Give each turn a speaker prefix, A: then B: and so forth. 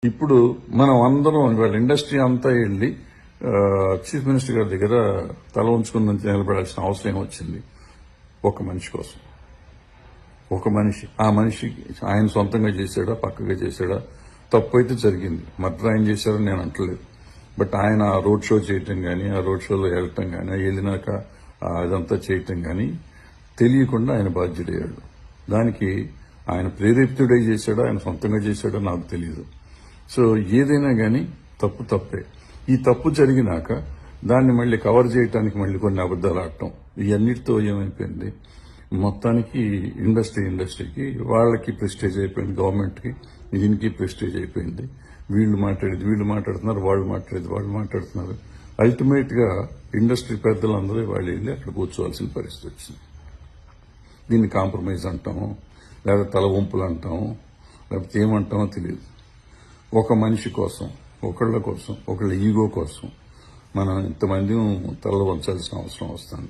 A: ఇప్పుడు మనం అందరం ఇవాళ ఇండస్ట్రీ అంతా వెళ్ళి చీఫ్ మినిస్టర్ గారి దగ్గర తల ఉంచుకుని నిలబడాల్సిన అవసరం ఏమొచ్చింది? ఒక మనిషి కోసం. ఒక మనిషి, ఆ మనిషికి ఆయన సొంతంగా చేశాడా, పక్కగా చేశాడా? తప్పు అయితే జరిగింది. మర్డర్ ఆయన చేశారని నేను అంటలేదు. బట్ ఆయన రోడ్ షో చేయటం కానీ, ఆ రోడ్ షోలో వెళ్ళటం కానీ, వెళ్ళినాక అదంతా చేయటం కానీ తెలియకుండా ఆయన బాధ్యుడయ్యాడు. దానికి ఆయన ప్రేరేపితుడై చేశాడా, ఆయన సొంతంగా చేశాడో నాకు తెలియదు. సో ఏదైనా కానీ తప్పు తప్పే. ఈ తప్పు జరిగినాక దాన్ని మళ్ళీ కవర్ చేయడానికి మళ్ళీ కొన్ని అబద్దాలు ఆడటం, ఇవన్నిటితో ఏమైపోయింది, మొత్తానికి ఇండస్ట్రీకి వాళ్ళకి ప్రెస్టేజ్ అయిపోయింది, గవర్నమెంట్కి దీనికి ప్రెస్టేజ్ అయిపోయింది. వీళ్ళు మాట్లాడుతున్నారు, వాళ్ళు మాట్లాడుతున్నారు. అల్టిమేట్ గా ఇండస్ట్రీ పెద్దలందరూ వాళ్ళు వెళ్ళి అక్కడ కూర్చోవాల్సిన పరిస్థితి వచ్చింది. దీన్ని కాంప్రమైజ్ అంటాము, లేదా తల వంపులు అంటాము, లేకపోతే ఏమంటామో తెలియదు. ఒక మనిషి కోసం, ఒకళ్ళ ఈగో కోసం మనం ఇంతమంది తల వంచాల్సిన అవసరం వస్తుంది.